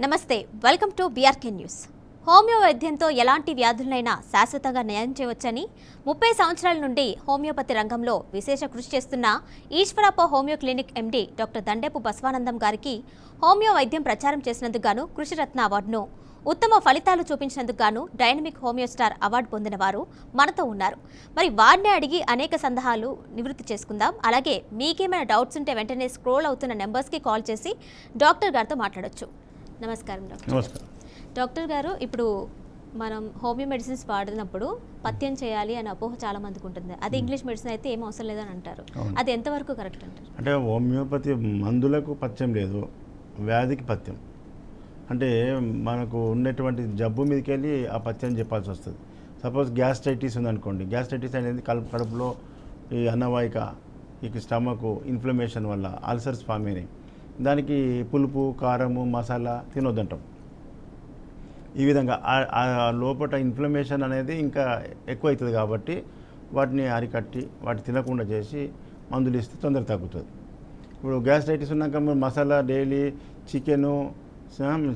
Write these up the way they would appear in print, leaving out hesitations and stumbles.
నమస్తే, welcome to BRK news. Homeo వైద్యంతో ఎలాంటి వ్యాధులైనా శాశ్వతంగా నయం చేయవచ్చని 30 సంవత్సరాల నుండి హోమియోపతి రంగంలో విశేష కృషి చేస్తున్న Eshwarappa homeo clinic MD doctor Dandepu Basavanandam గారికి హోమియో వైద్యం ప్రచారం చేసినందుకు గాను కృషిరత్న అవార్డును, ఉత్తమ ఫలితాలు చూపించినందుకు గాను డైనమిక్ హోమియో స్టార్ అవార్డు పొందిన వారు మనతో ఉన్నారు. మరి వారిని అడిగి అనేక సందేహాలు నివృత్తి చేసుకుందాం. అలాగే మీకేమైనా డౌట్స్ ఉంటే వెంటనే స్క్రోల్ అవుతున్న నెంబర్స్కి కాల్ చేసి డాక్టర్ గారితో మాట్లాడొచ్చు. నమస్కారం డాక్టర్. నమస్కారం డాక్టర్ గారు, ఇప్పుడు మనం హోమియో మెడిసిన్స్ వాడినప్పుడు పథ్యం చేయాలి అనే అపోహ చాలా మందికి ఉంటుంది. అది ఇంగ్లీష్ మెడిసిన్ అయితే ఏం అవసరం లేదని అంటారు. అది ఎంతవరకు కరెక్ట్ అంటారు? అంటే హోమియోపతి మందులకు పథ్యం లేదు, వ్యాధికి పథ్యం. అంటే మనకు ఉన్నటువంటి జబ్బు మీదకి వెళ్ళి ఆ పథ్యం చెప్పాల్సి వస్తుంది. సపోజ్ గ్యాస్ట్రైటిస్ ఉందనుకోండి, గ్యాస్ట్రైటిస్ అనేది కడుపులో ఈ అన్నవాహిక, ఈ స్టమక్ ఇన్ఫ్లమేషన్ వల్ల అల్సర్స్ ఫామ్ అయినాయి. దానికి పులుపు, కారము, మసాలా తినొద్దంటాం. ఈ విధంగా లోపల ఇన్ఫ్లమేషన్ అనేది ఇంకా ఎక్కువ అవుతుంది కాబట్టి వాటిని అరికట్టి వాటి తినకుండా చేసి మందులు ఇస్తే తొందరగా తగ్గుతుంది. ఇప్పుడు గ్యాస్ట్రైటిస్ ఉన్నాక మీరు మసాలా డైలీ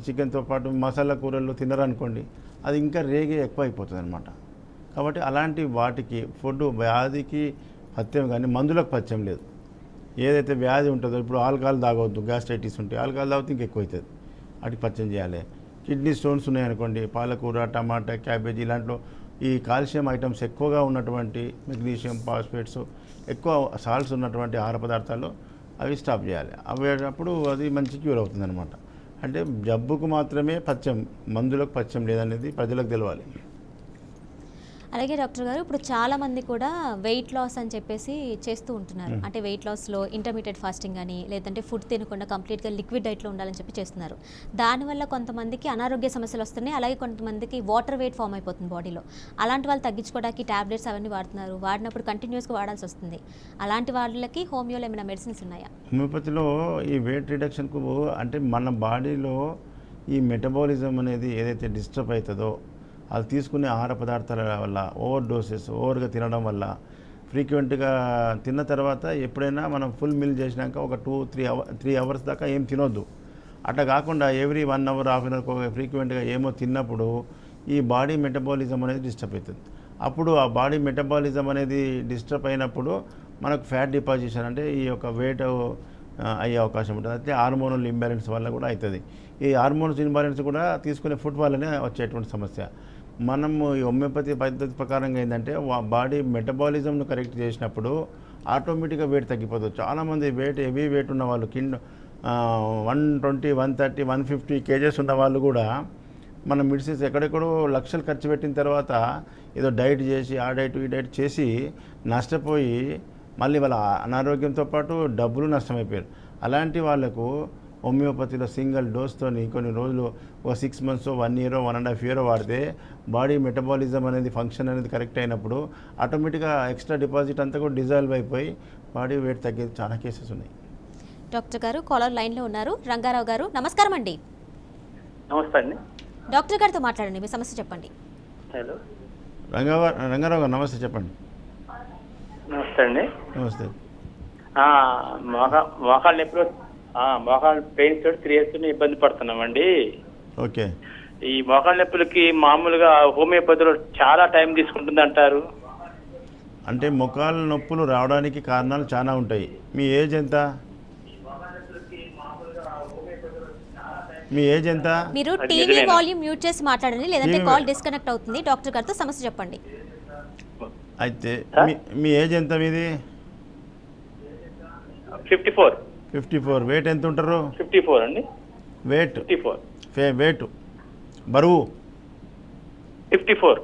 చికెన్తో పాటు మసాలా కూరలు తినరనుకోండి, అది ఇంకా రేగే ఎక్కువ అయిపోతుంది అనమాట. కాబట్టి అలాంటి వాటికి ఫుడ్ వ్యాధికి పథ్యం కానీ మందులకు పథ్యం లేదు. ఏదైతే వ్యాధి ఉంటుందో, ఇప్పుడు ఆల్కహాల్ తాగవద్దు, గ్యాస్ట్రైటిస్ ఉంటే ఆల్కహాల్ తాగితే ఇంకా ఎక్కువ అవుతుంది, వాటికి పథ్యం చేయాలి. కిడ్నీ స్టోన్స్ ఉన్నాయనుకోండి, పాలకూర, టమాటా, క్యాబేజీ ఇలాంటిలో ఈ కాల్షియం ఐటమ్స్ ఎక్కువగా ఉన్నటువంటి, మెగ్నీషియం, ఫాస్ఫేట్స్ ఎక్కువ సాల్ట్స్ ఉన్నటువంటి ఆహార పదార్థాలు అవి స్టాప్ చేయాలి. అప్పుడు అది మంచి క్యూర్ అవుతుంది అనమాట. అంటే జబ్బుకు మాత్రమే పథ్యం, మందులకు పథ్యం లేదనేది ప్రజలకు తెలవాలి. అలాగే డాక్టర్ గారు, ఇప్పుడు చాలా మంది కూడా వెయిట్ లాస్ అని చెప్పేసి చేస్తూ ఉంటున్నారు. అంటే వెయిట్ లాస్లో ఇంటర్మీడియట్ ఫాస్టింగ్ అని, లేదంటే ఫుడ్ తినకుండా కంప్లీట్గా లిక్విడ్ డైట్లో ఉండాలని చెప్పి చేస్తున్నారు. దానివల్ల కొంతమందికి అనారోగ్య సమస్యలు వస్తున్నాయి. అలాగే కొంతమందికి వాటర్ వెయిట్ ఫామ్ అయిపోతుంది బాడీలో. అలాంటి వాళ్ళు తగ్గించుకోవడానికి టాబ్లెట్స్ అవన్నీ వాడుతున్నారు. వాడినప్పుడు కంటిన్యూస్గా వాడాల్సి వస్తుంది. అలాంటి వాళ్ళకి హోమియోలో ఏమైనా మెడిసిన్స్ ఉన్నాయా? హోమియోపతిలో ఈ వెయిట్ రిడక్షన్కు అంటే మన బాడీలో ఈ మెటబాలిజం అనేది ఏదైతే డిస్టర్బ్ అవుతుందో, అది తీసుకునే ఆహార పదార్థాల వల్ల, ఓవర్ డోసెస్, ఓవర్గా తినడం వల్ల, ఫ్రీక్వెంట్గా తిన్న తర్వాత ఎప్పుడైనా మనం ఫుల్ మీల్ చేసినాక ఒక 2-3 అవర్స్ దాకా ఏం తినొద్దు. అట్లా కాకుండా every 1 hour, half an hour ఫ్రీక్వెంట్గా ఏమో తిన్నప్పుడు ఈ బాడీ మెటబాలిజం అనేది డిస్టర్బ్ అవుతుంది. అప్పుడు ఆ బాడీ మెటబాలిజం అనేది డిస్టర్బ్ అయినప్పుడు మనకు ఫ్యాట్ డిపాజిషన్, అంటే ఈ యొక్క వెయిట్ అయ్యే అవకాశం ఉంటుంది. అయితే హార్మోనల్ ఇంబ్యాలెన్స్ వల్ల కూడా అవుతుంది. ఈ హార్మోన్స్ ఇంబ్యాలెన్స్ కూడా తీసుకునే ఫుడ్ వల్లనే వచ్చేటువంటి సమస్య. మనము ఈ హోమియోపతి పద్ధతి ప్రకారంగా ఏంటంటే బాడీ మెటబాలిజంను కరెక్ట్ చేసినప్పుడు ఆటోమేటిక్గా వెయిట్ తగ్గిపోతుంది. చాలామంది హెవీ వెయిట్ ఉన్న వాళ్ళు 120, 130, 150 కేజెస్ ఉన్న వాళ్ళు కూడా మన మెడిసిన్స్ ఎక్కడెక్కడో లక్షలు ఖర్చు పెట్టిన తర్వాత ఏదో డైట్ చేసి ఆ డైట్ ఈ డైట్ చేసి నష్టపోయి మళ్ళీ వాళ్ళ అనారోగ్యంతో పాటు డబ్బులు నష్టమైపోయారు. అలాంటి వాళ్ళకు హోమియోపతిలో సింగిల్ డోస్తోని కొన్ని రోజులు, ఒక 6 months, 1 year, 1.5 year వాడితే బాడీ మెటబాలిజం అనేది ఫంక్షన్ అనేది కరెక్ట్ అయినప్పుడు ఆటోమేటిక్గా ఎక్స్ట్రా డిపాజిట్ అంతా కూడా డిజాల్వ్ అయిపోయి బాడీ వెయిట్ తగ్గేది చాలా కేసెస్ ఉన్నాయి. డాక్టర్ గారు కాలర్ లైన్లో ఉన్నారు. రంగారావు గారు, నమస్కారం అండి. నమస్తే అండి. డాక్టర్ గారితో మాట్లాడండి, మీ సమస్య చెప్పండి. హలో రంగారావు గారు, నమస్తే, చెప్పండి. నమస్తే అండి. నమస్తే. మోకాళ్ళు ఎప్పుడు మోకాళ్ళ పెయిన్స్ తోటి 3 years ఇబ్బంది పడుతున్నామండి. ఓకే. ఈ మోకాళ్ళ నొప్పులకి మామూలుగా హోమియోపతిలో చాలా టైం తీసుకుంటుంది అంటారు. అంటే మోకాళ్ళ నొప్పులు రావడానికి కారణాలు చాలా ఉంటాయి. మీ ఏజ్ ఎంత? మీ ఏజ్ ఎంత? మీరు టీవీ వాల్యూమ్ మ్యూట్ చేసి మాట్లాడండి, లేదంటే కాల్ డిస్కనెక్ట్ అవుతుంది. డాక్టర్ గారితో సమస్య చెప్పండి. అయితే మీ ఏజ్ ఎంత? మీది 54. 54. వెయిట్ ఎంత ఉంటారు? 54 అండి. వెయిట్ 54. వెయిట్ బరువు 54.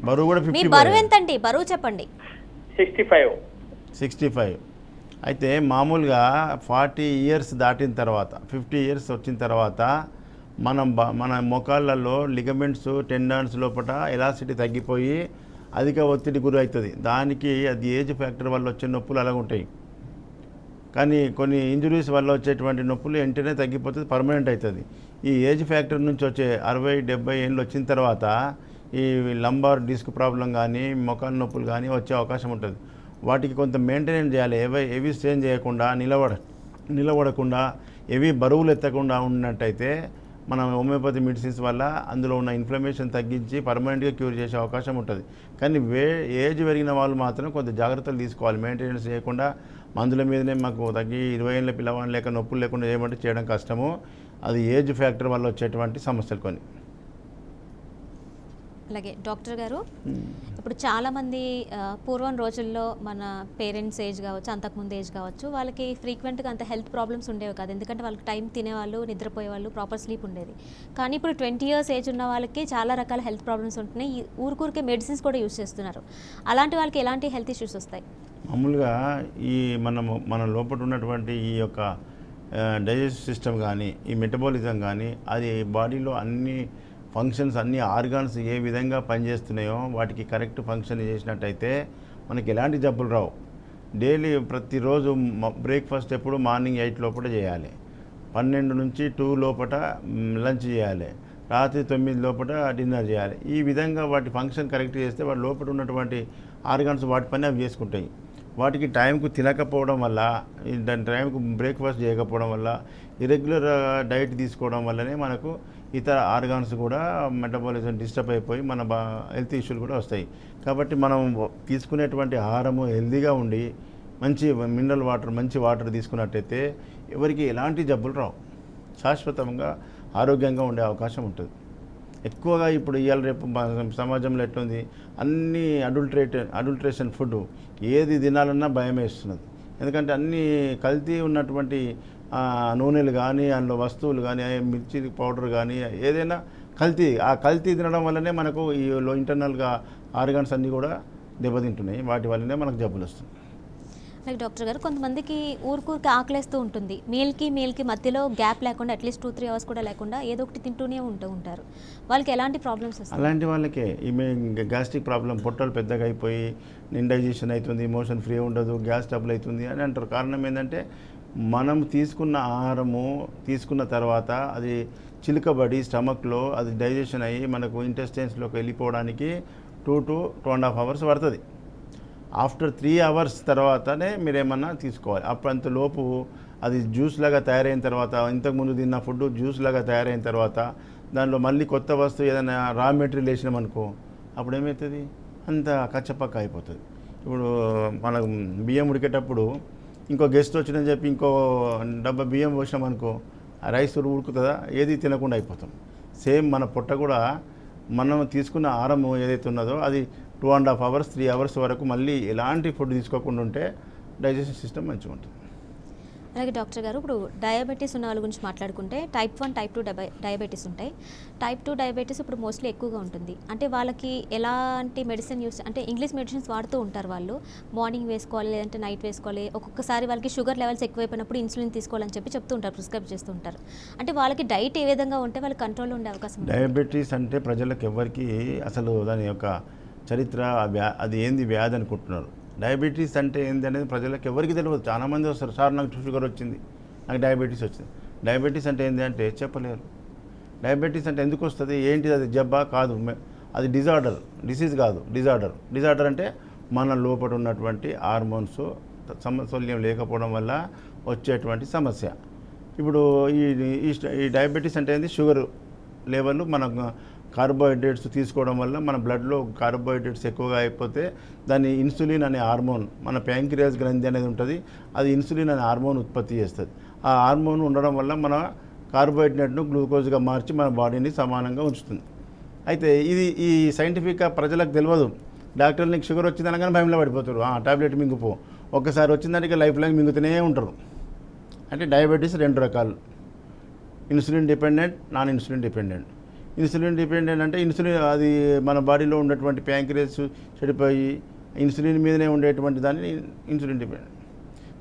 బరువు కూడా మీ 50. బరువు ఎంత అండి? బరువు చెప్పండి. 65. అయితే మామూలుగా 40 years దాటిన తర్వాత, 50 years వచ్చిన తర్వాత మన మోకాళ్ళల్లో లిగమెంట్స్, టెండాన్స్ లోపల ఎలాసిటీ తగ్గిపోయి అధిక ఒత్తిడి గురి అవుతుంది. దానికి అది ఏజ్ ఫ్యాక్టర్ వల్ల వచ్చే నొప్పులు అలాగ ఉంటాయి. కానీ కొన్ని ఇంజురీస్ వల్ల వచ్చేటువంటి నొప్పులు వెంటనే తగ్గిపోతుంది, పర్మనెంట్ అవుతుంది. ఈ ఏజ్ ఫ్యాక్టర్ నుంచి వచ్చే 60-70 ఏళ్ళు వచ్చిన తర్వాత ఈ లంబార్ డిస్క్ ప్రాబ్లం కానీ, మోకాళ్ళ నొప్పులు కానీ వచ్చే అవకాశం ఉంటుంది. వాటికి కొంత మెయింటెనెన్స్ చేయాలి. హెవీ స్ట్రెయిన్ చేయకుండా, నిలబడకుండా ఏవి బరువులు ఎత్తకుండా ఉన్నట్టయితే మనం హోమియోపతి మెడిసిన్స్ వల్ల అందులో ఉన్న ఇన్ఫ్లమేషన్ తగ్గించి పర్మనెంట్గా క్యూర్ చేసే అవకాశం ఉంటుంది. కానీ ఏజ్ పెరిగిన వాళ్ళు మాత్రం కొంత జాగ్రత్తలు తీసుకోవాలి. మెయింటెనెన్స్ చేయకుండా మందుల మీదనే మాకు తగ్గి 20 ఏళ్ళ పిల్లవాడిని లేక నొప్పులు లేకుండా ఏమంటే చేయడం కష్టము. అది ఏజ్ ఫ్యాక్టర్ వల్ల వచ్చేటువంటి సమస్యలు కొన్ని. అలాగే డాక్టర్ గారు, ఇప్పుడు చాలామంది పూర్వం రోజుల్లో మన పేరెంట్స్ ఏజ్ కావచ్చు, అంతకుముందు ఏజ్ కావచ్చు, వాళ్ళకి ఫ్రీక్వెంట్గా అంత హెల్త్ ప్రాబ్లమ్స్ ఉండేవి కాదు. ఎందుకంటే వాళ్ళకి టైం తినేవాళ్ళు, నిద్రపోయేవాళ్ళు, ప్రాపర్ స్లీప్ ఉండేది. కానీ ఇప్పుడు 20 years ఏజ్ ఉన్న వాళ్ళకి చాలా రకాల హెల్త్ ప్రాబ్లమ్స్ ఉంటున్నాయి. ఊరికూరికే మెడిసిన్స్ కూడా యూస్ చేస్తున్నారు. అలాంటి వాళ్ళకి ఎలాంటి హెల్త్ ఇష్యూస్ వస్తాయి? మామూలుగా మన లోపల ఉన్నటువంటి ఈ యొక్క డైజెస్టివ్ సిస్టమ్ కానీ, ఈ మెటబాలిజం కానీ, అది బాడీలో అన్ని ఫంక్షన్స్, అన్ని ఆర్గాన్స్ ఏ విధంగా పనిచేస్తున్నాయో వాటికి కరెక్ట్ ఫంక్షన్ చేసినట్టయితే మనకి ఎలాంటి జబ్బులు రావు. డైలీ ప్రతిరోజు బ్రేక్ఫాస్ట్ ఎప్పుడు మార్నింగ్ 8 లోపల చేయాలి, 12 నుంచి 2 లోపల లంచ్ చేయాలి, రాత్రి 9 లోపల డిన్నర్ చేయాలి. ఈ విధంగా వాటి ఫంక్షన్ కరెక్ట్ చేస్తే వాటి లోపల ఉన్నటువంటి ఆర్గాన్స్ వాటి పని అవి చేసుకుంటాయి. వాటికి టైంకు తినకపోవడం వల్ల, దాని టైంకు బ్రేక్ఫాస్ట్ చేయకపోవడం వల్ల, ఇరెగ్యులర్ డైట్ తీసుకోవడం వల్లనే మనకు ఇతర ఆర్గాన్స్ కూడా మెటబాలిజం డిస్టర్బ్ అయిపోయి మన హెల్త్ ఇష్యూలు కూడా వస్తాయి. కాబట్టి మనం తీసుకునేటువంటి ఆహారము హెల్తీగా ఉండి మంచి మినరల్ వాటర్, మంచి వాటర్ తీసుకున్నట్టయితే ఎవరికి ఎలాంటి జబ్బులు రావు, శాశ్వతంగా ఆరోగ్యంగా ఉండే అవకాశం ఉంటుంది. ఎక్కువగా ఇప్పుడు ఇవాళ రేపు సమాజంలో ఎట్లుంది, అన్నీ అడల్ట్రేషన్ ఫుడ్, ఏది తినాలన్నా భయం వేస్తున్నది. ఎందుకంటే అన్నీ కల్తీ ఉన్నటువంటి నూనెలు కానీ, అందులో వస్తువులు కానీ, మిర్చి పౌడర్ కానీ, ఏదైనా కల్తీ, ఆ కల్తీ తినడం వల్లనే మనకు ఈ ఇంటర్నల్గా ఆర్గాన్స్ అన్నీ కూడా దెబ్బతింటున్నాయి. వాటి వల్లనే మనకు జబ్బులు వస్తుంది. లైక్ డాక్టర్ గారు, కొంతమందికి ఊరికూరికి ఆకలేస్తూ ఉంటుంది. మీల్కి మధ్యలో గ్యాప్ లేకుండా అట్లీస్ట్ 2-3 hours కూడా లేకుండా ఏదో ఒకటి తింటూనే ఉంటారు. వాళ్ళకి ఎలాంటి ప్రాబ్లమ్స్ వస్తాయి? అలాంటి వాళ్ళకే ఈమె గ్యాస్ట్రిక్ ప్రాబ్లం, పొట్టలు పెద్దగా అయిపోయి ఇండైజెషన్ అవుతుంది, మోషన్ ఫ్రీ ఉండదు, గ్యాస్ ట్రబుల్ అవుతుంది అని అంటారు. కారణం ఏంటంటే మనం తీసుకున్న ఆహారము తీసుకున్న తర్వాత అది చిలుకబడి స్టమక్లో అది డైజెషన్ అయ్యి మనకు ఇంటెస్టైన్స్లోకి వెళ్ళిపోవడానికి 2 to 2.5 hours పడుతుంది. ఆఫ్టర్ 3 hours తర్వాతనే మీరేమన్నా తీసుకోవాలి. అప్పుడంతలోపు అది జ్యూస్ లాగా తయారైన తర్వాత, ఇంతకుముందు తిన్న ఫుడ్ జ్యూస్ లాగా తయారైన తర్వాత దానిలో మళ్ళీ కొత్త వస్తువు ఏదైనా రా మెటీరియల్ వేసినామనుకో, అప్పుడు ఏమవుతుంది, అంత కచ్చపక్క అయిపోతుంది. ఇప్పుడు మనకు బియ్యం ఉడికేటప్పుడు ఇంకో గెస్ట్ వచ్చిందని చెప్పి ఇంకో డబ్బా బియ్యం పోసినామనుకో, ఆ రైస్ ఉడుకుతుందా, ఏది తినకుండా అయిపోతాం. సేమ్ మన పొట్ట కూడా మనం తీసుకున్న ఆహారం ఏదైతే ఉన్నదో అది 2.5 hours 3 hours వరకు మళ్ళీ ఎలాంటి ఫుడ్ తీసుకోకుండా ఉంటే డైజెషన్ సిస్టమ్ మంచిగా ఉంటుంది. అలాగే డాక్టర్ గారు, ఇప్పుడు డయాబెటీస్ ఉన్న వాళ్ళ గురించి మాట్లాడుకుంటే టైప్ 1, టైప్ 2 డయాబెటీస్ ఉంటాయి. టైప్ 2 డయాబెటీస్ ఇప్పుడు మోస్ట్లీ ఎక్కువగా ఉంటుంది. అంటే వాళ్ళకి ఎలాంటి మెడిసిన్ యూస్, అంటే ఇంగ్లీష్ మెడిసిన్స్ వాడుతూ ఉంటారు వాళ్ళు. మార్నింగ్ వేసుకోవాలి, లేదంటే నైట్ వేసుకోవాలి. ఒక్కొక్కసారి వాళ్ళకి షుగర్ లెవెల్స్ ఎక్కువైపోయినప్పుడు ఇన్సులిన్ తీసుకోవాలని చెప్పి చెప్తూ ఉంటారు, ప్రిస్క్రైబ్ చేస్తూ ఉంటారు. అంటే వాళ్ళకి డైట్ ఏ విధంగా ఉంటే వాళ్ళకి కంట్రోల్లో ఉండే అవకాశం ఉంది? డయాబెటీస్ అంటే ప్రజలకు ఎవరికి అసలు దాని యొక్క చరిత్ర, అది ఏంది వ్యాధి అనుకుంటున్నారు. డయాబెటీస్ అంటే ఏంది అనేది ప్రజలకు ఎవరికి తెలియదు. చాలామంది వస్తారు, సార్ నాకు షుగర్ వచ్చింది, నాకు డయాబెటీస్ వచ్చింది. డయాబెటీస్ అంటే ఏంటి అంటే చెప్పలేరు. డయాబెటీస్ అంటే ఎందుకు వస్తుంది, ఏంటిది, అది జబ్బా కాదు, అది డిజార్డర్, డిసీజ్ కాదు, డిజార్డర్ అంటే మన లోపల ఉన్నటువంటి హార్మోన్స్ సమతుల్యం లేకపోవడం వల్ల వచ్చేటువంటి సమస్య. ఇప్పుడు ఈ డయాబెటీస్ అంటే ఏంది, షుగర్ లెవెల్, మన కార్బోహైడ్రేట్స్ తీసుకోవడం వల్ల మన బ్లడ్లో కార్బోహైడ్రేట్స్ ఎక్కువగా అయిపోతే దాన్ని ఇన్సులిన్ అనే హార్మోన్, మన ప్యాంక్రియాస్ గ్రంథి అనేది ఉంటుంది, అది ఇన్సులిన్ అనే హార్మోన్ ఉత్పత్తి చేస్తుంది. ఆ హార్మోన్ ఉండడం వల్ల మన కార్బోహైడ్రేట్ను గ్లూకోజ్గా మార్చి మన బాడీని సమానంగా ఉంచుతుంది. అయితే ఈ సైంటిఫిక్గా ప్రజలకు తెలియదు. డాక్టర్లు నీకు షుగర్ వచ్చిందనగానే భయంలో పడిపోతారు, టాబ్లెట్ మింగిపో, ఒక్కసారి వచ్చిందంటే ఇక లైఫ్ లాంగ్ మింగుతూనే ఉంటారు. అంటే డయాబెటీస్ 2 రకాలు, insulin dependent, non insulin dependent. Insulin dependent అంటే ఇన్సులిన్, అది మన బాడీలో ఉన్నటువంటి ప్యాంక్రియాస్ చెడిపోయి ఇన్సులిన్ మీదనే ఉండేటువంటి దాన్ని ఇన్సులిన్ డిపెండెంట్.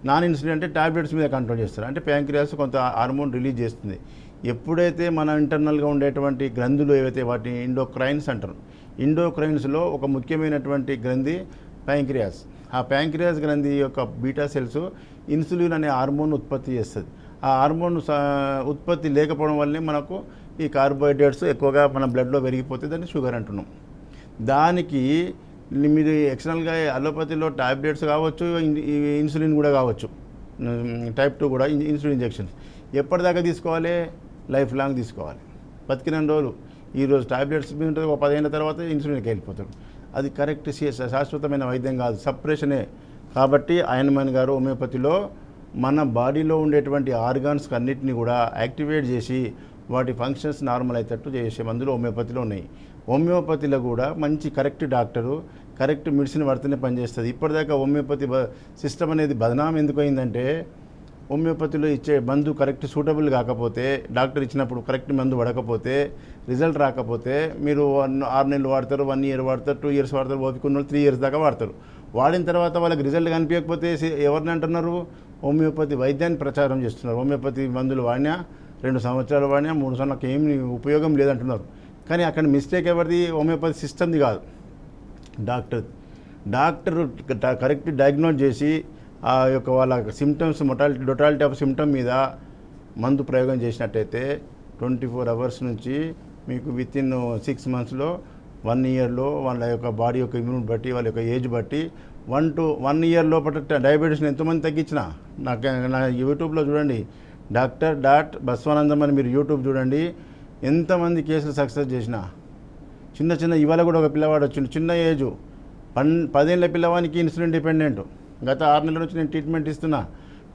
నాన్ ఇన్సులిన్ అంటే టాబ్లెట్స్ మీద కంట్రోల్ చేస్తారు. అంటే ప్యాంక్రియాస్ కొంత హార్మోన్ రిలీజ్ చేస్తుంది. ఎప్పుడైతే మన ఇంటర్నల్గా ఉండేటువంటి గ్రంథులు ఏవైతే వాటిని ఎండోక్రైన్స్ అంటారు. ఎండోక్రైన్స్లో ఒక ముఖ్యమైనటువంటి గ్రంథి ప్యాంక్రియాస్. ఆ ప్యాంక్రియాస్ గ్రంథి యొక్క బీటా సెల్స్ ఇన్సులిన్ అనే హార్మోన్ ఉత్పత్తి చేస్తుంది. ఆ హార్మోన్ ఉత్పత్తి లేకపోవడం వల్లే మనకు ఈ కార్బోహైడ్రేట్స్ ఎక్కువగా మన బ్లడ్లో పెరిగిపోతే దాన్ని షుగర్ అంటున్నాం. దానికి మీరు ఎక్స్టర్నల్గా అలోపతిలో టాబ్లెట్స్ కావచ్చు, ఇన్సులిన్ కూడా కావచ్చు, టైప్ 2 కూడా ఇన్సులిన్ ఇంజెక్షన్స్. ఎప్పటిదాకా తీసుకోవాలి? లైఫ్ లాంగ్ తీసుకోవాలి. బతికిన రోజులు. ఈరోజు టాబ్లెట్స్ మీద ఉంటుంది, ఒక 10 ఏళ్ళ తర్వాత ఇన్సులిన్కి వెళ్ళిపోతాడు. అది కరెక్ట్ శాశ్వతమైన వైద్యం కాదు, సప్రెషనే. కాబట్టి ఆయన్మాన్ గారు హోమియోపతిలో మన బాడీలో ఉండేటువంటి ఆర్గాన్స్ అన్నిటిని కూడా యాక్టివేట్ చేసి వాటి ఫంక్షన్స్ నార్మల్ అయ్యేటట్టు చేసే మందులు హోమియోపతిలో ఉన్నాయి. హోమియోపతిలో కూడా మంచి కరెక్ట్ డాక్టరు కరెక్ట్ మెడిసిన్ పడితేనే పనిచేస్తుంది. ఇప్పటిదాకా హోమియోపతి సిస్టమ్ అనేది బదనాం ఎందుకు అయిందంటే, హోమియోపతిలో ఇచ్చే మందు కరెక్ట్ సూటబుల్ కాకపోతే, డాక్టర్ ఇచ్చినప్పుడు కరెక్ట్ మందు పడకపోతే, రిజల్ట్ రాకపోతే, మీరు 6 నెలలు వాడతారు, 1 ఇయర్ వాడతారు, 2 ఇయర్స్ వాడతారు, ఓపిక ఉన్న 3 ఇయర్స్ దాకా వాడతారు. వాడిన తర్వాత వాళ్ళకి రిజల్ట్ కనిపించకపోతే ఎవరిని అంటున్నారు? హోమియోపతి వైద్యాన్ని ప్రచారం చేస్తున్నారు. హోమియోపతి మందులు వాడినా 2 సంవత్సరాలు వాడినా 3 సంవత్సరాలకు ఏమి ఉపయోగం లేదంటున్నారు. కానీ అక్కడ మిస్టేక్ ఎవరిది? హోమియోపతి సిస్టమ్ది కాదు, డాక్టర్ కరెక్ట్ డయాగ్నోజ్ చేసి ఆ యొక్క వాళ్ళ సిమ్టమ్స్ టోటాలిటీ ఆఫ్ సిమ్టమ్ మీద మందు ప్రయోగం చేసినట్టయితే 24 అవర్స్ నుంచి మీకు విత్ ఇన్ 6 మంత్స్లో 1 ఇయర్లో వాళ్ళ యొక్క బాడీ యొక్క ఇమ్యూనిటీ బట్టి, వాళ్ళ యొక్క ఏజ్ బట్టి 1 ఇయర్ లోపల డయాబెటీస్ని ఎంతోమంది తగ్గించిన. నా యూట్యూబ్లో చూడండి, డాక్టర్ బస్వానందం అని మీరు యూట్యూబ్ చూడండి, ఎంతమంది కేసులు సక్సెస్ చేసిన. చిన్న ఇవాళ కూడా ఒక పిల్లవాడు వచ్చిండు, చిన్న ఏజు, 10 ఏళ్ళ పిల్లవానికి ఇన్సులిన్ డిపెండెంట్. గత 6 నెలల నుంచి నేను ట్రీట్మెంట్ ఇస్తున్నా.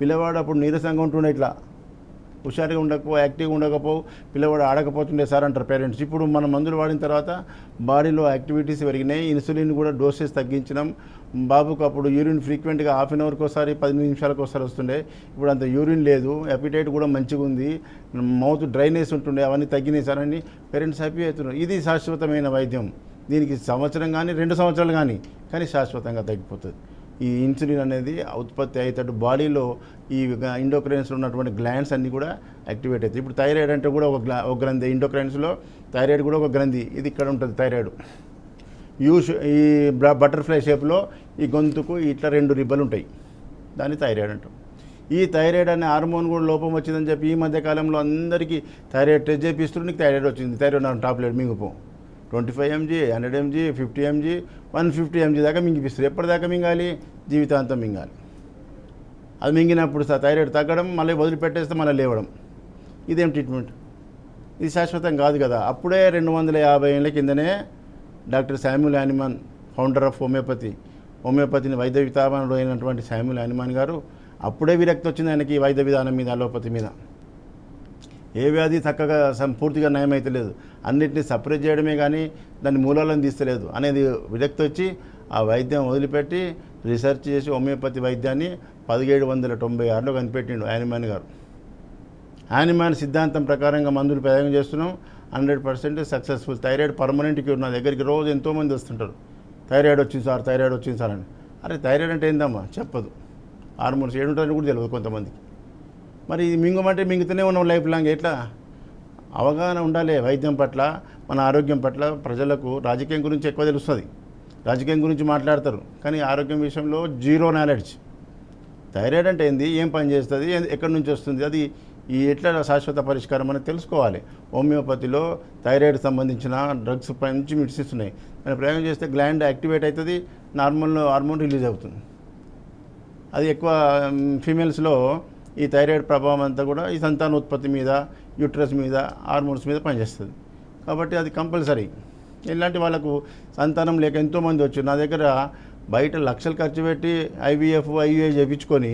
పిల్లవాడు అప్పుడు నీరసంగా ఉంటుండే, ఇట్లా హుషారుగా ఉండకపో, యాక్టివ్గా ఉండకపో, పిల్లవాడు ఆడకపోతుండే సార్ అంటారు పేరెంట్స్. ఇప్పుడు మన మందులు వాడిన తర్వాత బాడీలో యాక్టివిటీస్ పెరిగినాయి, ఇన్సులిన్ కూడా డోసెస్ తగ్గించడం. బాబుకు అప్పుడు యూరిన్ ఫ్రీక్వెంట్గా హాఫ్ అన్ అవర్కి ఒకసారి 15 నిమిషాలకు ఒకసారి వస్తుండే, ఇప్పుడు అంత యూరిన్ లేదు, అపిటైట్ కూడా మంచిగా ఉంది, మౌత్ డ్రైనెస్ ఉంటుండే, అవన్నీ తగ్గినాయి సార్ అని పేరెంట్స్ హ్యాపీ అవుతున్నారు. ఇది శాశ్వతమైన వైద్యం. దీనికి సంవత్సరం కానీ 2 సంవత్సరాలు కానీ శాశ్వతంగా తగ్గిపోతుంది. ఈ ఇన్సులిన్ అనేది ఉత్పత్తి అయ్యేటట్టు బాడీలో ఈ ఎండోక్రైన్స్లో ఉన్నటువంటి గ్లాండ్స్ అన్నీ కూడా యాక్టివేట్ అవుతాయి. ఇప్పుడు థైరాయిడ్ అంటే కూడా ఒక గ్రంథి, ఎండోక్రైన్స్లో థైరాయిడ్ కూడా ఒక గ్రంథి. ఇది ఇక్కడ ఉంటుంది థైరాయిడ్. ఈ బటర్ఫ్లై షేప్లో ఈ గొంతుకు ఇట్లా 2 రిబ్బలు ఉంటాయి, దాన్ని థైరాయిడ్ అంటాం. ఈ థైరాయిడ్ అనే హార్మోన్ కూడా లోపం వచ్చిందని చెప్పి ఈ మధ్యకాలంలో అందరికీ థైరాయిడ్ టెస్ట్ చేపిస్తూ నీకు థైరాయిడ్ వచ్చింది, thyroid tablet మింగిపో, 25 mg, 100 mg, 50 mg, 150 mg దాకా మింగిపిస్తారు. ఎప్పటిదాకా మింగాలి? జీవితాంతం మింగాలి. అది మింగినప్పుడు థైరాయిడ్ తగ్గడం, మళ్ళీ వదిలిపెట్టేస్తే మళ్ళీ లేవడం. ఇదేం ట్రీట్మెంట్? ఇది శాశ్వతం కాదు కదా. అప్పుడే 250 ఏళ్ళ కిందనే డాక్టర్ శామ్యూల్ యానిమాన్, ఫౌండర్ ఆఫ్ హోమియోపతిని వైద్య విధానంలో అయినటువంటి శామ్యూల్ యానిమాన్ గారు అప్పుడే విరక్తి వచ్చింది ఆయనకి వైద్య విధానం మీద, అలోపతి మీద. ఏ వ్యాధి చక్కగా పూర్తిగా నయమైతే లేదు, అన్నిటిని సపరేట్ చేయడమే కానీ దాన్ని మూలాలను తీస్తలేదు అనేది విరక్తి వచ్చి ఆ వైద్యం వదిలిపెట్టి రీసెర్చ్ చేసి హోమియోపతి వైద్యాన్ని 1796లో కనిపెట్టిండు యానిమాన్ గారు. యానిమాన్ సిద్ధాంతం ప్రకారంగా మందులు ప్రయోగం చేస్తున్నాం, 100% సక్సెస్ఫుల్. Thyroid permanent cure. నా దగ్గరికి రోజు ఎంతోమంది వస్తుంటారు, థైరాయిడ్ వచ్చింది సార్ అని. అరే థైరాయిడ్ అంటే ఏందమ్మా? చెప్పదు. హార్మోన్స్ ఏడుంటారని కూడా తెలియదు కొంతమందికి. మరి ఇది మింగమంటే మింగుతూనే ఉన్నాం లైఫ్ లాంగ్. ఎట్లా? అవగాహన ఉండాలి వైద్యం పట్ల, మన ఆరోగ్యం పట్ల. ప్రజలకు రాజకీయం గురించి ఎక్కువ తెలుస్తుంది, రాజకీయం గురించి మాట్లాడతారు, కానీ ఆరోగ్యం విషయంలో జీరో నాలెడ్జ్. థైరాయిడ్ అంటే ఏంది, ఏం పని చేస్తుంది, ఎక్కడి నుంచి వస్తుంది, అది ఎట్లా శాశ్వత పరిష్కారం అనేది తెలుసుకోవాలి. హోమియోపతిలో థైరాయిడ్ సంబంధించిన డ్రగ్స్ మంచి మెడిసిన్స్ ఉన్నాయి. దాన్ని ప్రయోగం చేస్తే గ్లాండ్ యాక్టివేట్ అవుతుంది, నార్మల్ హార్మోన్ రిలీజ్ అవుతుంది. అది ఎక్కువ ఫీమేల్స్లో ఈ థైరాయిడ్ ప్రభావం అంతా కూడా ఈ సంతానోత్పత్తి మీద, యూట్రస్ మీద, హార్మోన్స్ మీద పనిచేస్తుంది. కాబట్టి అది కంపల్సరీ. ఇలాంటి వాళ్ళకు సంతానం లేక ఎంతోమంది వచ్చారు నా దగ్గర. బయట లక్షలు ఖర్చు పెట్టి IVF, IUI చేయించుకొని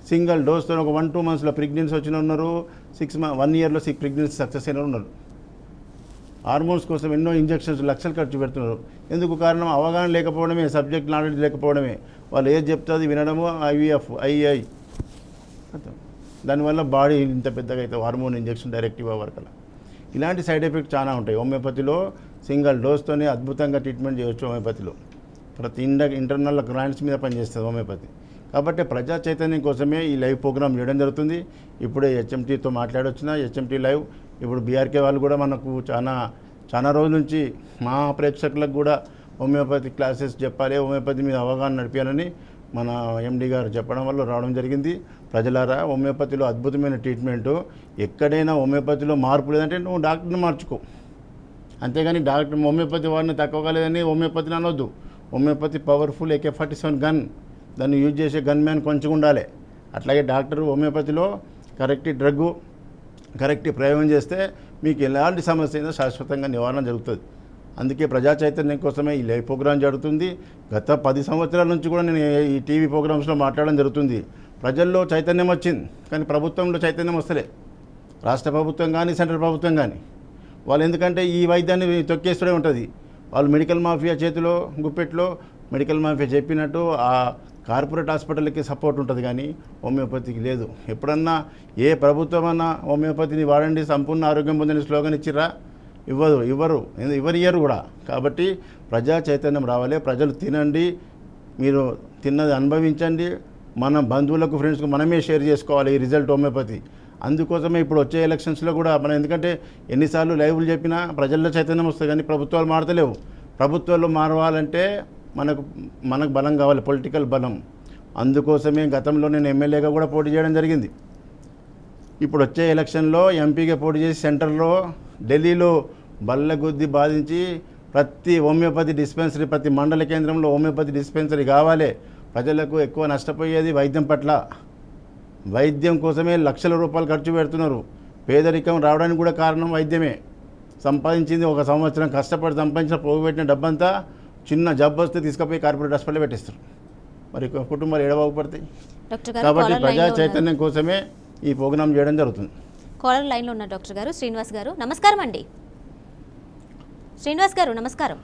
సింగిల్ డోస్తో ఒక 1-2 మంత్స్లో ప్రెగ్నెన్సీ వచ్చిన ఉన్నారు, 1 ఇయర్లో ప్రెగ్నెన్సీ సక్సెస్ అయిన ఉన్నారు. హార్మోన్స్ కోసం ఎన్నో ఇంజెక్షన్స్ లక్షలు ఖర్చు పెడుతున్నారు. ఎందుకు కారణం? అవగాహన లేకపోవడమే, సబ్జెక్ట్ నాలెడ్జ్ లేకపోవడమే. వాళ్ళు ఏది చెప్తుంది వినడము, IVF, IUI. దానివల్ల బాడీ ఇంత పెద్దగా అయితే హార్మోన్ ఇంజెక్షన్ డైరెక్టివ్ వరకల ఇలాంటి సైడ్ ఎఫెక్ట్స్ చాలా ఉంటాయి. హోమియోపతిలో సింగిల్ డోస్తోనే అద్భుతంగా ట్రీట్మెంట్ చేయవచ్చు. హోమియోపతిలో ప్రతి ఇంటర్నల్ గ్లాండ్స్ మీద పనిచేస్తుంది హోమియోపతి. కాబట్టి ప్రజా చైతన్యం కోసమే ఈ లైవ్ ప్రోగ్రామ్ చేయడం జరుగుతుంది. ఇప్పుడే HMTతో మాట్లాడొచ్చిన HMT లైవ్. ఇప్పుడు BRK వాళ్ళు కూడా మనకు చాలా రోజుల నుంచి మా ప్రేక్షకులకు కూడా హోమియోపతి క్లాసెస్ చెప్పాలి, హోమియోపతి మీద అవగాహన నడిపించాలని మన MD గారు చెప్పడం వల్ల రావడం జరిగింది. ప్రజలారా, హోమియోపతిలో అద్భుతమైన ట్రీట్మెంటు. ఎక్కడైనా హోమియోపతిలో మార్పు లేదంటే నువ్వు డాక్టర్ని మార్చుకో, అంతేగాని హోమియోపతి వాడిని తక్కువగా లేదని హోమియోపతిని అనొద్దు. హోమియోపతి పవర్ఫుల్ AK-47 గన్, దాన్ని యూజ్ చేసే గన్ మ్యాన్ కొంచెం ఉండాలి. అట్లాగే డాక్టర్ హోమియోపతిలో కరెక్ట్ డ్రగ్గు, కరెక్ట్ ప్రయోగం చేస్తే మీకు ఎలాంటి సమస్య అయినా శాశ్వతంగా నివారణ జరుగుతుంది. అందుకే ప్రజా చైతన్యం కోసమే ఈ లైవ్ ప్రోగ్రాం జరుగుతుంది. గత 10 సంవత్సరాల నుంచి కూడా నేను ఈ టీవీ ప్రోగ్రామ్స్లో మాట్లాడడం జరుగుతుంది. ప్రజల్లో చైతన్యం వచ్చింది, కానీ ప్రభుత్వంలో చైతన్యం వస్తలే. రాష్ట్ర ప్రభుత్వం కానీ సెంట్రల్ ప్రభుత్వం కానీ వాళ్ళు ఎందుకంటే ఈ వైద్యాన్ని తొక్కేస్తూనే ఉంటుంది. వాళ్ళు మెడికల్ మాఫియా చేతిలో గుప్పెట్లో మెడికల్ మాఫియా చెప్పినట్టు ఆ కార్పొరేట్ హాస్పిటల్కి సపోర్ట్ ఉంటుంది, కానీ హోమియోపతికి లేదు. ఎప్పుడన్నా ఏ ప్రభుత్వం అన్నా హోమియోపతిని వాడండి సంపూర్ణ ఆరోగ్యం పొందని స్లోగన్ ఇచ్చిరా? ఇవ్వరు కూడా. కాబట్టి ప్రజా చైతన్యం రావాలి. ప్రజలు తినండి, మీరు తిన్నది అనుభవించండి, మన బంధువులకు ఫ్రెండ్స్కు మనమే షేర్ చేసుకోవాలి ఈ రిజల్ట్ హోమియోపతి. అందుకోసమే ఇప్పుడు వచ్చే ఎలక్షన్స్లో కూడా మనం ఎందుకంటే ఎన్నిసార్లు లైవ్లు చెప్పినా ప్రజల్లో చైతన్యం వస్తుంది, కానీ ప్రభుత్వాలు మారతలేవు. ప్రభుత్వాలు మారవాలంటే మనకు బలం కావాలి, పొలిటికల్ బలం. అందుకోసమే గతంలో నేను ఎమ్మెల్యేగా కూడా పోటీ చేయడం జరిగింది. ఇప్పుడు వచ్చే ఎలక్షన్లో ఎంపీగా పోటీ చేసి సెంటర్లో ఢిల్లీలో బల్లగుద్ది బాధించి ప్రతి హోమియోపతి డిస్పెన్సరీ, ప్రతి మండల కేంద్రంలో హోమియోపతి డిస్పెన్సరీ కావాలి. ప్రజలకు ఎక్కువ నష్టపోయేది వైద్యం పట్ల. వైద్యం కోసమే లక్షల రూపాయలు ఖర్చు పెడుతున్నారు. పేదరికం రావడానికి కూడా కారణం వైద్యమే. సంపాదించింది ఒక సంవత్సరం కష్టపడి సంపాదించిన పోగుపెట్టిన డబ్బంతా చిన్న జబ్బు వస్తే తీసుకుపోయి కార్పొరేట్ హాస్పిటల్ పెట్టిస్తారు. మరి కుటుంబాలు ఎడబాగుపడతాయి. కాబట్టి ప్రజా చైతన్యం కోసమే ఈ ప్రోగ్రాం చేయడం జరుగుతుంది. కాలర్ లైన్లో ఉన్న డాక్టర్ గారు శ్రీనివాస్ గారు, నమస్కారం అండి. శ్రీనివాస్ గారు నమస్కారం.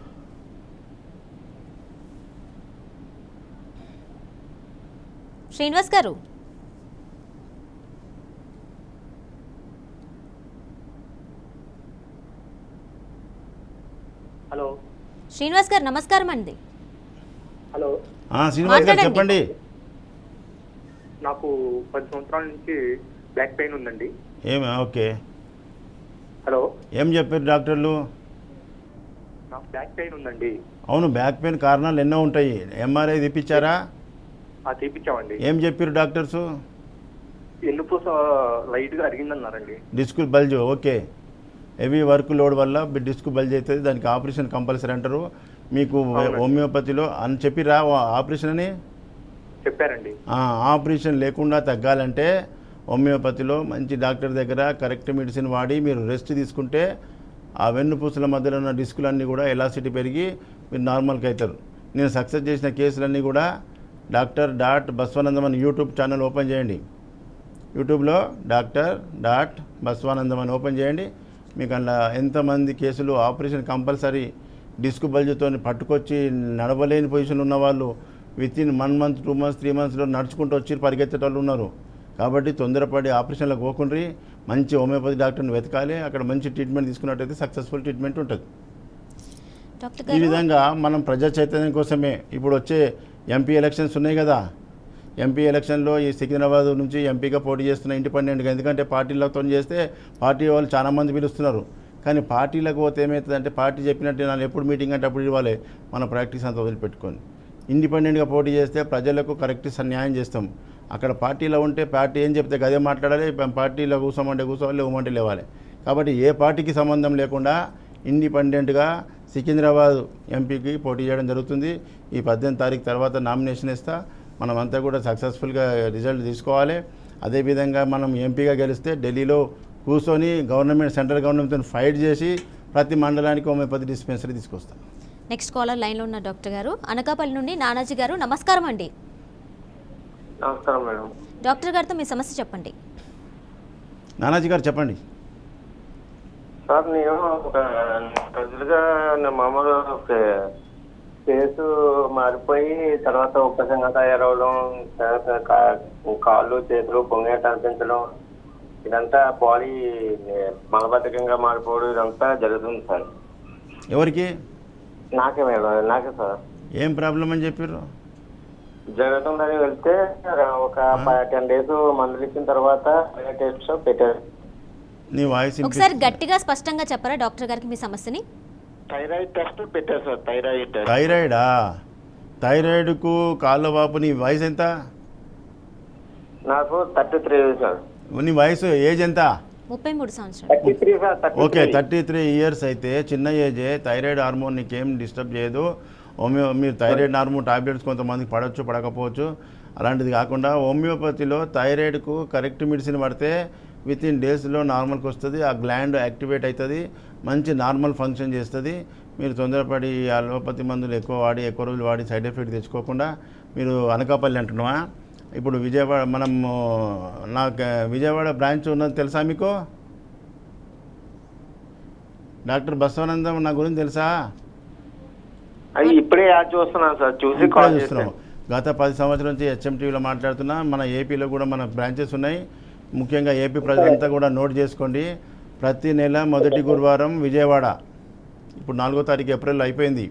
శ్రీనివాస్ గారు హలో. శ్రీనివాస్ గారు నమస్కారం అండి. హలో శ్రీనివాస్ గారు చెప్పండి. నాకు 10 సంవత్సరాల నుంచి బ్యాక్ పెయిన్ ఉందండి. Okay, hello. ఏం చెప్పారు డాక్టర్లు? నాకు బ్యాక్ పెయిన్ ఉందండి. అవును, బ్యాక్ పెయిన్ కారణాలు ఎన్నో ఉంటాయి. ఎంఆర్ఐ తీపిచ్చారా? తీపిచ్చామండి. ఏం చెప్పారు డాక్టర్స్? ఎన్నుపూస లైట్గా అరిగిందన్నారండి. Disc bulge. Okay, heavy work load వల్ల డిస్క్ బల్జ్ అవుతుంది, దానికి ఆపరేషన్ కంపల్సరీ అంటారు. మీకు హోమియోపతిలో అని చెప్పిరా ఆపరేషన్ అని? చెప్పారండి. ఆపరేషన్ లేకుండా తగ్గాలంటే హోమియోపతిలో మంచి డాక్టర్ దగ్గర కరెక్ట్ మెడిసిన్ వాడి మీరు రెస్ట్ తీసుకుంటే ఆ వెన్నుపూసల మధ్యలో ఉన్న డిస్కులన్నీ కూడా ఎలాసిటీ పెరిగి మీరు నార్మల్కి అవుతారు. నేను సక్సెస్ చేసిన కేసులన్నీ కూడా డాక్టర్.బస్వానందం అని యూట్యూబ్ ఛానల్ ఓపెన్ చేయండి. యూట్యూబ్లో డాక్టర్.బస్వానందం అని ఓపెన్ చేయండి. మీకు అలా ఎంతమంది కేసులు ఆపరేషన్ కంపల్సరీ డిస్క్ బల్జ్తో పట్టుకొచ్చి నడవలేని పొజిషన్ ఉన్న వాళ్ళు వితిన్ 1 మంత్ 2 మంత్స్ 3 మంత్స్లో నడుచుకుంటూ వచ్చి పరిగెత్తేటోళ్ళు ఉన్నారు. కాబట్టి తొందరపడి ఆపరేషన్లకు పోకుండ్రి, మంచి హోమియోపతి డాక్టర్ని వెతకాలి. అక్కడ మంచి ట్రీట్మెంట్ తీసుకున్నట్టయితే సక్సెస్ఫుల్ ట్రీట్మెంట్ ఉంటుంది. ఈ విధంగా మనం ప్రజా చైతన్యం కోసమే ఇప్పుడు వచ్చే ఎంపీ ఎలక్షన్స్ ఉన్నాయి కదా. ఎంపీ ఎలక్షన్లో ఈ సికింద్రాబాద్ నుంచి ఎంపీగా పోటీ చేస్తున్న ఇండిపెండెంట్గా, ఎందుకంటే పార్టీలతో చేస్తే పార్టీ వాళ్ళు చాలామంది పిలుస్తున్నారు. కానీ పార్టీలకు పోతే ఏమవుతుందంటే పార్టీ చెప్పినట్టు నాకు ఎప్పుడు మీటింగ్ అంటే అప్పుడు ఇవ్వాలి, మన ప్రాక్టీస్ అంతా వదిలిపెట్టుకొని ఇండిపెండెంట్గా పోటీ చేస్తే ప్రజలకు కరెక్ట్ న్యాయం చేస్తాం. అక్కడ పార్టీలో ఉంటే పార్టీ ఏం చెప్తే గదే మాట్లాడాలి, పార్టీలో కూర్చోమంటే కూర్చోవాలి, లేవమంటే లేవాలి. కాబట్టి ఏ పార్టీకి సంబంధం లేకుండా ఇండిపెండెంట్గా సికింద్రాబాద్ ఎంపీకి పోటీ చేయడం జరుగుతుంది. ఈ 18 తారీఖు తర్వాత నామినేషన్ ఇస్తా. మనమంతా కూడా సక్సెస్ఫుల్గా రిజల్ట్ తీసుకోవాలి. అదేవిధంగా మనం ఎంపీగా గెలిస్తే ఢిల్లీలో కూర్చొని సెంట్రల్ గవర్నమెంట్తో ఫైట్ చేసి ప్రతి మండలానికి హోమియోపతి డిస్పెన్సరీ తీసుకొస్తాం. నెక్స్ట్ కాలర్ లైన్లో ఉన్న డాక్టర్ గారు అనకాపల్లి నుండి నానాజీ గారు, నమస్కారం అండి. నమస్కారం మేడం. డాక్టర్ గారితో మీ సమస్య చెప్పండి. నానాజీ గారు చెప్పండి. సార్, నేను ఒక రోజులుగా నా మామూలు ఫేసు మారిపోయి తర్వాత ఉపసంగా తయారవడం, కాళ్ళు చేతులు పొంగేట అనిపించడం, ఇదంతా బాడీ మలబద్ధకంగా మారిపోవడం ఇదంతా జరుగుతుంది సార్. ఎవరికి? నాకే మేడం, నాకే సార్. ఏం ప్రాబ్లం అని చెప్పారు? జరుగుతుందని వెళ్తే ఒక 10 days మందులు ఇచ్చిన తర్వాత టెస్ట్ పెట్టారు. నీ వాయిస్ ఒకసారి గట్టిగా స్పష్టంగా చెప్పరా డాక్టర్ గారికి మీ సమస్యని? థైరాయిడ్ టెస్ట్ పెట్టారు సార్. థైరాయిడా? థైరాయిడ్కు కాళ్ళ వాపు. నీ వయసు ఎంత? నాకు 33 సార్. నీ వయసు ఏజ్ ఎంత? 33 సంవత్సరాలు. 33 సార్. ఓకే, 33 years అయితే చిన్న ఏజే. థైరాయిడ్ హార్మోన్ నీకేం డిస్టర్బ్ చేయదు. మీరు థైరాయిడ్ హార్మోన్ టాబ్లెట్స్ కొంతమందికి పడవచ్చు, పడకపోవచ్చు. అలాంటిది కాకుండా హోమియోపతిలో థైరాయిడ్కు కరెక్ట్ మెడిసిన్ పడితే విత్ ఇన్ డేస్లో నార్మల్కి వస్తుంది. ఆ గ్లాండ్ యాక్టివేట్ అవుతుంది, మంచి నార్మల్ ఫంక్షన్ చేస్తుంది. మీరు తొందరపడి అలోపతి మందులు ఎక్కువ వాడి ఎక్కువ రోజులు వాడి సైడ్ ఎఫెక్ట్ తెచ్చుకోకుండా మీరు అనకాపల్లి అంటున్నావా? ఇప్పుడు విజయవాడ నాకు విజయవాడ బ్రాంచ్ ఉన్నది తెలుసా మీకు? డాక్టర్ బసవానందం నా గురించి తెలుసా? అది ఇప్పుడే యాడ్ చూస్తున్నాను సార్, చూసి ఇప్పుడే కాల్ చూస్తున్నాం. చేస్తాను. గత 10 సంవత్సరాల నుంచి హెచ్ఎంటీవీలో మాట్లాడుతున్నా. మన ఏపీలో కూడా మన బ్రాంచెస్ ఉన్నాయి. ముఖ్యంగా ఏపీ ప్రజలంతా కూడా నోట్ చేసుకోండి. ప్రతి నెల మొదటి గురువారం విజయవాడ, ఇప్పుడు 4వ తారీఖు ఏప్రిల్ అయిపోయింది.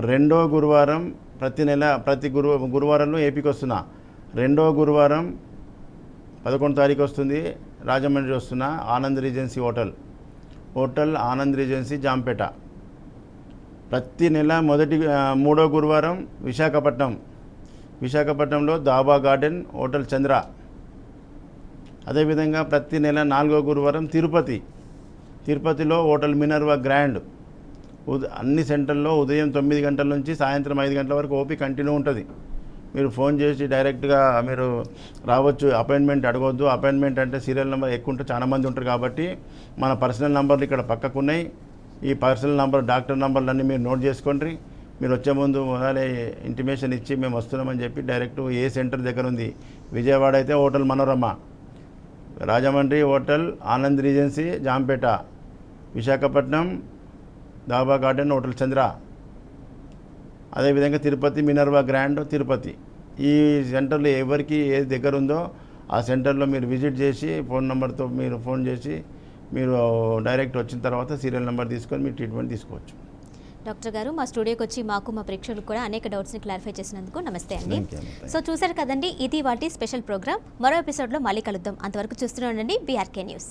2వ గురువారం ప్రతి నెల గురువారంలో ఏపీకి వస్తున్నా. 2వ గురువారం 11 తారీఖు వస్తుంది, రాజమండ్రి వస్తున్నా. Anand regency hotel Anand Regency Jampeta. ప్రతి నెల 3వ గురువారం విశాఖపట్నంలో దాబా గార్డెన్ హోటల్ చంద్ర. అదేవిధంగా ప్రతి నెల 4వ గురువారం తిరుపతిలో హోటల్ మినర్వా గ్రాండ్. అన్ని సెంటర్లో ఉదయం 9 గంటల నుంచి సాయంత్రం 5 గంటల వరకు ఓపీ కంటిన్యూ ఉంటుంది. మీరు ఫోన్ చేసి డైరెక్ట్గా మీరు రావచ్చు, అపాయింట్మెంట్ అడగవద్దు. అపాయింట్మెంట్ అంటే సీరియల్ నెంబర్ ఎక్కువ ఉంటే చాలా మంది ఉంటారు కాబట్టి మన పర్సనల్ నెంబర్లు ఇక్కడ పక్కకు ఉన్నాయి. ఈ పర్సనల్ నెంబర్ డాక్టర్ నెంబర్లన్నీ మీరు నోట్ చేసుకోండి. మీరు వచ్చే ముందు మొదలే ఇంటిమేషన్ ఇచ్చి మేము వస్తున్నామని చెప్పి డైరెక్ట్ ఏ సెంటర్ దగ్గర ఉంది. విజయవాడ అయితే hotel Manorama, Rajahmundry hotel Anand Regency Jampeta, Visakhapatnam dhaba Garden hotel Chandra, అదేవిధంగా తిరుపతి మినర్వా గ్రాండ్ తిరుపతి. ఈ సెంటర్లో ఎవరికి ఏది దగ్గర ఉందో ఆ సెంటర్లో మీరు విజిట్ చేసి ఫోన్ నెంబర్తో మీరు ఫోన్ చేసి మీరు డైరెక్ట్ వచ్చిన తర్వాత సీరియల్ నెంబర్ తీసుకొని మీరు ట్రీట్మెంట్ తీసుకోవచ్చు. డాక్టర్ గారు మా స్టూడియోకి వచ్చి మాకు మా ప్రేక్షకులకు కూడా అనేక డౌట్స్ని క్లారిఫై చేసినందుకు నమస్తే అండి. Thank you. సో చూసారు కదండి, ఇది వాటి స్పెషల్ ప్రోగ్రామ్. మరో ఎపిసోడ్లో మళ్ళీ కలుద్దాం. అంతవరకు చూస్తూనే ఉండండి బీఆర్కే న్యూస్.